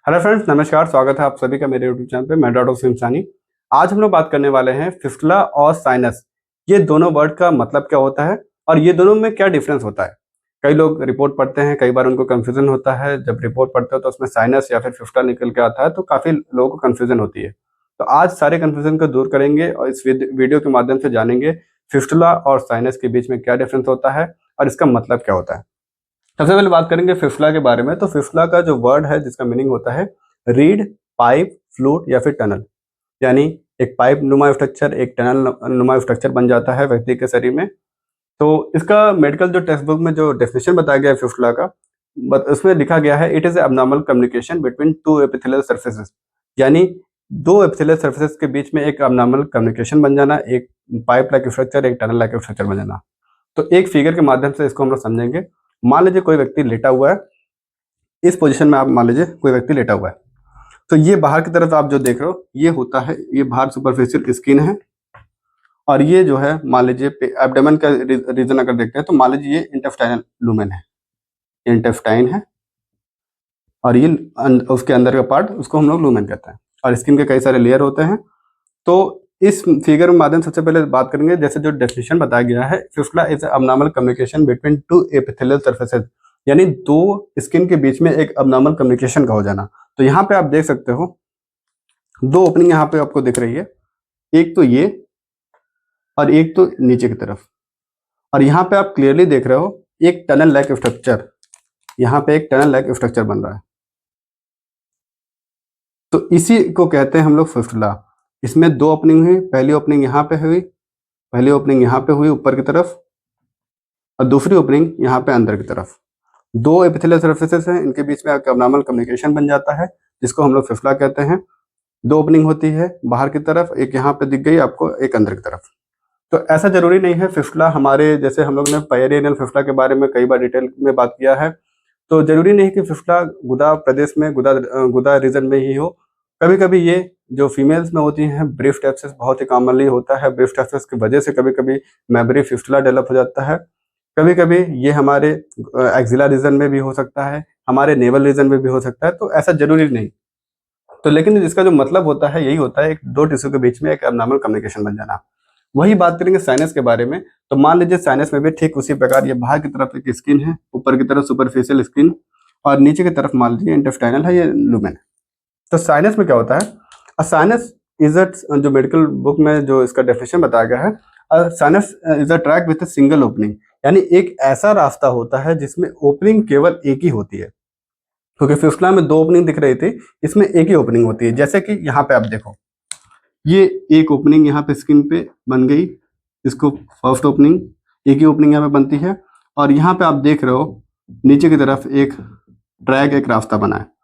Hello friends, नमस्कार। स्वागत है आप सभी का मेरे यूट्यूब चैनल पे। मैं डॉक्टर सिमसानी। आज हम लोग बात करने वाले हैं फिस्टुला और साइनस। ये दोनों वर्ड का मतलब क्या होता है और ये दोनों में क्या डिफरेंस होता है। कई लोग रिपोर्ट पढ़ते हैं, कई बार उनको कंफ्यूजन होता है। जब रिपोर्ट पढ़ते हो तो उसमें साइनस या फिर फिस्टुला निकल के आता है तो काफ़ी लोगों को कंफ्यूजन होती है। तो आज सारे कंफ्यूजन को दूर करेंगे और इस वीडियो के माध्यम से जानेंगे फिस्टुला और साइनस के बीच में क्या डिफरेंस होता है और इसका मतलब क्या होता है। सबसे पहले बात करेंगे फिस्टुला के बारे में। तो फिस्टुला का जो वर्ड है जिसका मीनिंग होता है रीड, पाइप, फ्लूट या फिर टनल। यानी एक पाइप नुमा स्ट्रक्चर, एक टनल नुमा स्ट्रक्चर बन जाता है व्यक्ति के शरीर में। तो इसका मेडिकल जो टेक्स्ट बुक में जो डेफिनेशन बताया गया है फिस्टुला का, उसमें लिखा गया है it is abnormal communication between two epithelial surfaces. यानी दो एपिथेलियल सर्फेसेस के बीच में एक अबनॉर्मल कम्युनिकेशन बन जाना, एक पाइप लाइक स्ट्रक्चर, एक टनल लाइक स्ट्रक्चर बन जाना। तो एक फिगर के माध्यम से इसको हम लोग समझेंगे। मान लीजिए कोई व्यक्ति लेटा हुआ है, इस पोजीशन में आप मान लीजिए कोई व्यक्ति लेटा हुआ है। तो ये बाहर की तरफ आप जो देख रहे हो ये होता है, ये बाहर सुपरफिशियल स्किन है। और ये जो है मान लीजिए एब्डोमेन का रीजन अगर देखते हैं तो मान लीजिए ये इंटेस्टाइनल लूमेन है, इंटेस्टाइन है। और ये उसके अंदर का पार्ट, उसको हम लोग लूमेन कहते हैं। और स्किन के कई सारे लेयर होते हैं। तो इस फिगर के माध्यम सबसे पहले बात करेंगे, जैसे जो डेफिनेशन बताया गया है, fistula is abnormal communication between two epithelial surfaces. यानी दो स्किन के बीच में एक अबनॉर्मल कम्युनिकेशन का हो जाना। तो यहाँ पे आप देख सकते हो दो ओपनिंग यहाँ पे आपको दिख रही है, एक तो ये और एक तो नीचे की तरफ। और यहाँ पे आप क्लियरली देख रहे हो एक टनल लाइक स्ट्रक्चर, यहाँ पे एक टनल लाइक स्ट्रक्चर बन रहा है। तो इसी को कहते हैं हम लोग फिस्टुला। इसमें दो ओपनिंग हुई, पहली ओपनिंग यहाँ पे हुई, पहली ओपनिंग यहाँ पे हुई ऊपर की तरफ, और दूसरी ओपनिंग यहाँ पे अंदर की तरफ। दो एपिथेलियल सर्फेसेस हैं, इनके बीच में अबनॉर्मल कम्युनिकेशन बन जाता है, जिसको हम लोग फिस्टुला कहते हैं। दो ओपनिंग होती है बाहर की तरफ, एक यहाँ पे दिख गई आपको, एक अंदर की तरफ। तो ऐसा जरूरी नहीं है फिस्टुला हमारे, जैसे हम लोग ने पेरिनेल फिस्टुला के बारे में कई बार डिटेल में बात किया है, तो जरूरी नहीं कि फिस्टुला गुदा प्रदेश में, गुदा रीजन में ही हो। कभी कभी ये जो फीमेल्स में होती हैं, ब्रीफ एब्सेस बहुत ही कॉमनली होता है। ब्रीफ एब्सेस की वजह से कभी कभी मेमोरी फिस्टुला डेवलप हो जाता है। कभी कभी ये हमारे एक्सिला रीजन में भी हो सकता है, हमारे नेवल रीजन में भी हो सकता है। तो ऐसा जरूरी नहीं। तो लेकिन इसका जो मतलब होता है यही होता है, एक दो टिश्यू के बीच में एक एबनॉर्मल कम्युनिकेशन बन जाना। वही बात करेंगे साइनस के बारे में। तो मान लीजिए साइनस में भी ठीक उसी प्रकार ये बाहर की तरफ एक स्किन है, ऊपर की तरफ सुपरफिशियल स्किन, और नीचे की तरफ मान लीजिए इंटेस्टाइनल है, ये लुमेन है। तो साइनस में क्या होता है, साइनस इज अ, जो मेडिकल बुक में जो इसका डेफिनेशन बताया गया है, sinus is a track with a single opening. यानी एक ऐसा रास्ता होता है जिसमें ओपनिंग केवल एक ही होती है। क्योंकि फिस्टुला में दो ओपनिंग दिख रही थी, इसमें एक ही ओपनिंग होती है। जैसे कि यहाँ पे आप देखो, ये एक ओपनिंग यहाँ पे स्किन पे बन गई, इसको फर्स्ट ओपनिंग, एक ही ओपनिंग यहाँ पे बनती है। और यहाँ पे आप देख रहे हो नीचे की तरफ एक ट्रैक, एक रास्ता बना है।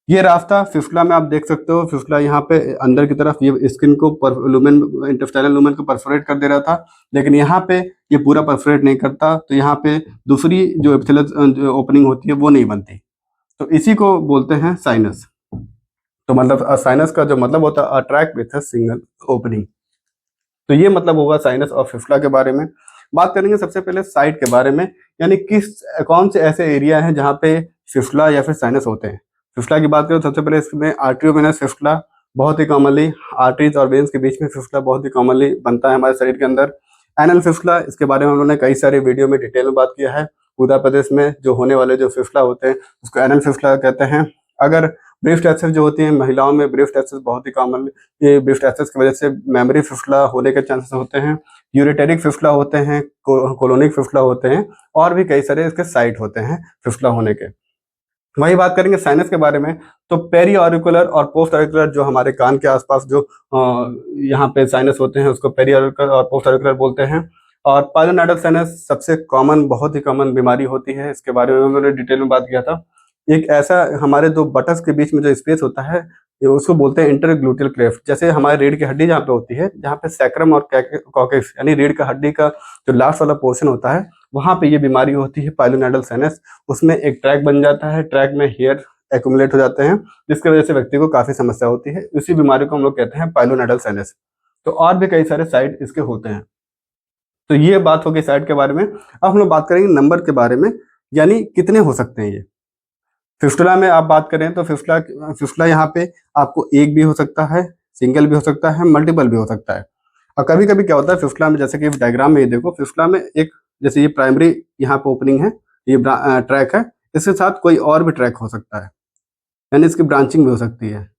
ये रास्ता फिस्टुला में आप देख सकते हो, फिस्टुला यहाँ पे अंदर की तरफ ये स्किन को लुमेन, इंटेस्टाइनल लुमेन को परफोरेट कर दे रहा था, लेकिन यहाँ पे ये पूरा परफोरेट नहीं करता। तो यहाँ पे दूसरी जो एपिथेलियल ओपनिंग होती है वो नहीं बनती। तो इसी को बोलते हैं साइनस। तो मतलब साइनस का जो मतलब होता है attract with a single opening. तो ये मतलब होगा साइनस और फिस्टुला के बारे में। बात करेंगे सबसे पहले साइट के बारे में, यानी किस कौन से ऐसे एरिया हैं जहाँ पे फिस्टुला या फिर साइनस होते हैं। फिस्टुला की बात करें तो सबसे पहले इसमें आर्टरियोवेनस फिस्टुला बहुत ही कॉमनली, आर्टरीज और वेन्स के बीच में फिस्टुला बहुत ही कॉमनली बनता है हमारे शरीर के अंदर। एनल फिस्टुला, इसके बारे में हम लोगों ने कई सारे वीडियो में डिटेल में बात किया है। उत्तर प्रदेश में जो होने वाले जो फिस्टुला होते हैं उसको एनल फिस्टुला कहते हैं। अगर ब्रीफ एब्सेस जो होती है महिलाओं में, ब्रीफ एब्सेस बहुत ही कॉमन, ये ब्रीफ एब्सेस की वजह से मेमोरी फिस्टुला होने के चांसेस होते हैं। यूरेटेरिक फिस्टुला होते हैं, कोलोनिक फिस्टुला होते हैं, और भी कई सारे इसके साइट होते हैं फिस्टुला होने के। वही बात करेंगे साइनस के बारे में। तो पेरी ऑरिकुलर और पोस्ट ऑरिकुलर, जो हमारे कान के आसपास जो यहाँ पे साइनस होते हैं उसको पेरी ऑरिकुलर और पोस्ट ऑरिकुलर बोलते हैं। और पाइलोनाइडल साइनस सबसे कॉमन, बहुत ही कॉमन बीमारी होती है। इसके बारे में उन्होंने डिटेल में बात किया था। एक ऐसा हमारे दो बटस के बीच में जो स्पेस होता है, ये उसको बोलते हैं इंटरग्लूटियल क्लेफ्ट। जैसे हमारे रीढ़ की हड्डी जहाँ पे होती है, जहाँ पे सैक्रम और कॉकेक्स यानी रीढ़ का हड्डी का जो लास्ट वाला पोर्शन होता है, वहाँ पे ये बीमारी होती है पाइलोनाइडल साइनस। उसमें एक ट्रैक बन जाता है, ट्रैक में हेयर एक्यूमुलेट हो जाते हैं, जिसकी वजह से व्यक्ति को काफी समस्या होती है। इसी बीमारी को हम लोग कहते हैं पाइलोनाइडल साइनस। तो और भी कई सारे साइड इसके होते हैं। तो ये बात होगी साइड के बारे में। अब हम लोग बात करेंगे नंबर के बारे में, यानी कितने हो सकते हैं ये। फिस्टुला में आप बात करें तो फिस्टुला यहाँ पे आपको एक भी हो सकता है, सिंगल भी हो सकता है, मल्टीपल भी हो सकता है। और कभी कभी क्या होता है फिस्टुला में, जैसे कि डायग्राम में ये देखो, फिस्टुला में एक, जैसे ये प्राइमरी यहाँ पे ओपनिंग है, ये ट्रैक है, इसके साथ कोई और भी ट्रैक हो सकता है, यानी इसकी ब्रांचिंग भी हो सकती है,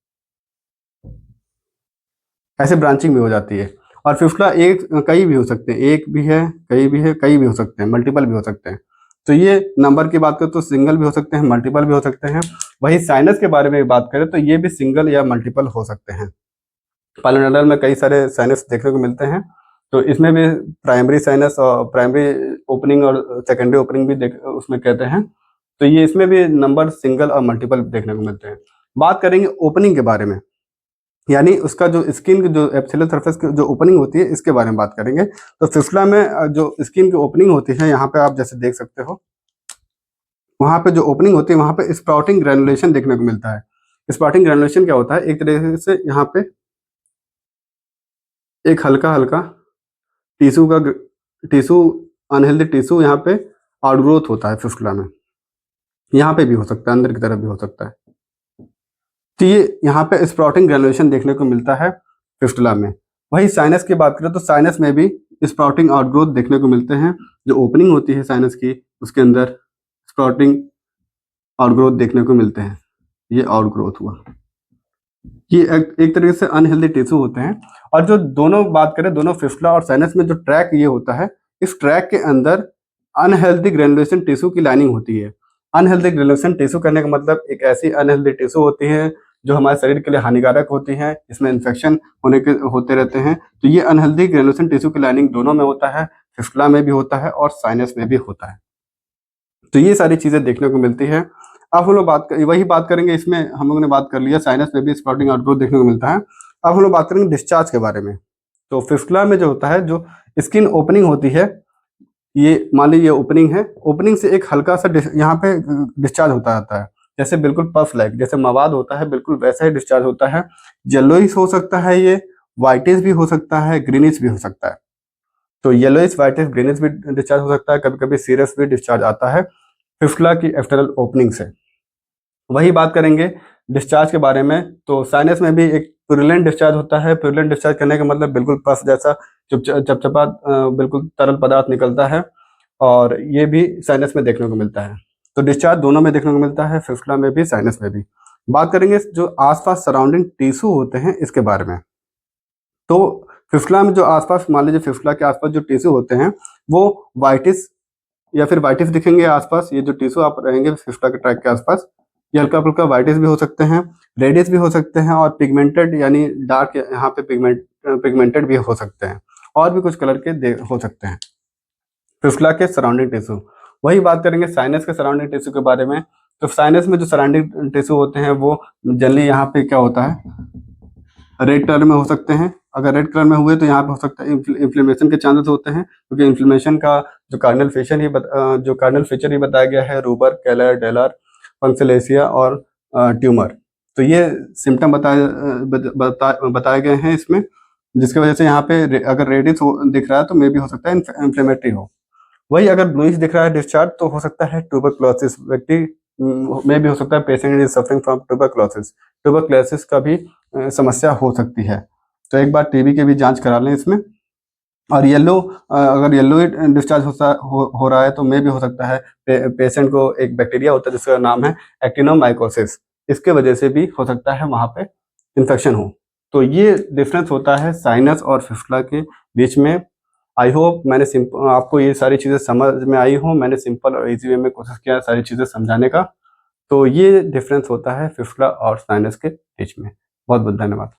ऐसे ब्रांचिंग भी हो जाती है। और फिस्टुला एक कई भी हो सकते हैं, एक भी है, कई भी है, कई भी हो सकते हैं, मल्टीपल भी हो सकते हैं। तो ये नंबर की बात करें तो सिंगल भी हो सकते हैं, मल्टीपल भी हो सकते हैं। वही साइनस के बारे में बात करें तो ये भी सिंगल या मल्टीपल हो सकते हैं। पाइलोनेडल में कई सारे साइनस देखने को मिलते हैं, तो इसमें भी प्राइमरी साइनस और प्राइमरी ओपनिंग और सेकेंडरी ओपनिंग भी उसमें कहते हैं। तो ये इसमें भी नंबर सिंगल और मल्टीपल देखने को मिलते हैं। बात करेंगे ओपनिंग के बारे में, यानी उसका जो स्किन की जो एपिथेलियल सरफेस की जो ओपनिंग होती है, इसके बारे में बात करेंगे। तो फिस्टुला में जो स्किन की ओपनिंग होती है, यहाँ पे आप जैसे देख सकते हो, वहां पे जो ओपनिंग होती है वहां पे स्प्राउटिंग ग्रेनुलेशन देखने को मिलता है। स्प्राउटिंग ग्रेनुलेशन क्या होता है, एक तरीके से यहाँ पे एक हल्का हल्का टिश्यू का टिश्यू अनहेल्दी टिश्यू यहाँ पे आउटग्रोथ होता है फिस्टुला में। यहाँ पे भी हो सकता है, अंदर की तरफ भी हो सकता है। तो ये यहाँ पे स्प्राउटिंग ग्रेनुलेशन देखने को मिलता है फिस्टुला में। वही साइनस की बात करें तो साइनस में भी स्प्राउटिंग आउटग्रोथ देखने को मिलते हैं। जो ओपनिंग होती है साइनस की, उसके अंदर स्प्राउटिंग आउटग्रोथ देखने को मिलते हैं। ये आउटग्रोथ हुआ, ये एक तरीके से अनहेल्दी टिश्यू होते हैं। और जो दोनों बात करें, दोनों फिस्टुला और साइनस में जो ट्रैक ये होता है, इस ट्रैक के अंदर अनहेल्दी ग्रेनुलेशन टिश्यू की लाइनिंग होती है। अनहेल्दी ग्रेनुलेशन टिश्यू करने का मतलब एक ऐसी अनहेल्दी टिश्यू होती है जो हमारे शरीर के लिए हानिकारक होती है, इसमें इन्फेक्शन होते रहते हैं। तो ये अनहेल्दी ग्रेनुलेशन टिश्यू की लाइनिंग दोनों में होता है, फिस्टुला में भी होता है और साइनस में भी होता है। तो ये सारी चीजें देखने को मिलती है। अब हम लोग वही बात करेंगे, इसमें हम लोगों ने बात कर लिया साइनस में भी स्प्राउटिंग आउटग्रोथ देखने को मिलता है। अब हम लोग बात करेंगे डिस्चार्ज के बारे में। तो फिस्टुला में जो होता है, जो स्किन ओपनिंग होती है, ये मान लीजिए ओपनिंग है, ओपनिंग से एक हल्का सा यहाँ पे डिस्चार्ज होता रहता है, जैसे बिल्कुल पफ लाइक, जैसे मवाद होता है बिल्कुल वैसा ही डिस्चार्ज होता है। येलोइश हो सकता है, ये व्हाइटिश भी हो सकता है, ग्रीनिश भी हो सकता है। तो येलोइश, व्हाइटिश, ग्रीनिश भी डिस्चार्ज हो सकता है, कभी कभी सीरस भी डिस्चार्ज आता है फिस्टुला की एक्सटर्नल ओपनिंग से। वही बात करेंगे डिस्चार्ज के बारे में। तो साइनस में भी एक प्यूरुलेंट डिस्चार्ज होता है। प्यूरुलेंट डिस्चार्ज करने का मतलब बिल्कुल पफ जैसा चपचपा बिल्कुल तरल पदार्थ निकलता है, और ये भी साइनस में देखने को मिलता है। तो डिस्चार्ज दोनों में देखने को मिलता है, फिस्टुला में भी, साइनस में भी। बात करेंगे जो आसपास सराउंडिंग टिश्यू होते हैं, इसके बारे में। तो फिस्टुला में जो आसपास, मान लीजिए फिस्टुला के आसपास जो टिश्यू होते हैं, वो व्हाइटिश या फिर व्हाइटिश दिखेंगे आसपास। ये जो टिश्यू आप रहेंगे फिस्टुला के ट्रैक के आसपास, ये हल्का फुल्का व्हाइटिश भी हो सकते हैं, रेडिश भी हो सकते हैं, और पिगमेंटेड यानी डार्क यहाँ पे पिगमेंटेड भी हो सकते हैं, और भी कुछ कलर के हो सकते हैं फिस्टुला के सराउंडिंग टिश्यू। वही बात करेंगे साइनस के सराउंडिंग टिश्यू के बारे में। तो साइनस में जो सराउंडिंग टिश्यू होते हैं, वो जनरली यहाँ पे क्या होता है, रेड कलर में हो सकते हैं। अगर रेड कलर में हुए तो यहाँ पे हो सकता है इन्फ्लेमेशन के चांसेस होते हैं, क्योंकि इन्फ्लेमेशन का जो कार्डिनल फीचर ही बताया गया है, रूबर, केलर, डेलर, पंक्सेलेसिया और ट्यूमर। तो ये सिम्टम बताए गए हैं इसमें, जिसकी वजह से यहाँ पे अगर रेडिश दिख रहा है तो मे भी हो सकता है इन्फ्लेमेटरी हो। वही अगर ब्लूइश दिख रहा है डिस्चार्ज, तो हो सकता है ट्यूबरक्लोसिस, व्यक्ति में भी हो सकता है patient is suffering from tuberculosis. Tuberculosis का भी समस्या हो सकती है। तो एक बार टीबी की भी जांच करा लें इसमें। और अगर येलो डिस्चार्ज हो रहा है तो मे भी हो सकता है पेशेंट को एक बैक्टीरिया होता है जिसका नाम है एक्टिनोमाइकोसिस, इसके वजह से भी हो सकता है वहाँ पे इन्फेक्शन हो। तो ये डिफरेंस होता है साइनस और फिस्टुला के बीच में। आई होप मैंने आपको ये सारी चीज़ें समझ में आई हो। मैंने सिंपल और इजी वे में कोशिश किया सारी चीज़ें समझाने का। तो ये डिफरेंस होता है फिस्टुला और साइनस के बीच में। बहुत बहुत धन्यवाद।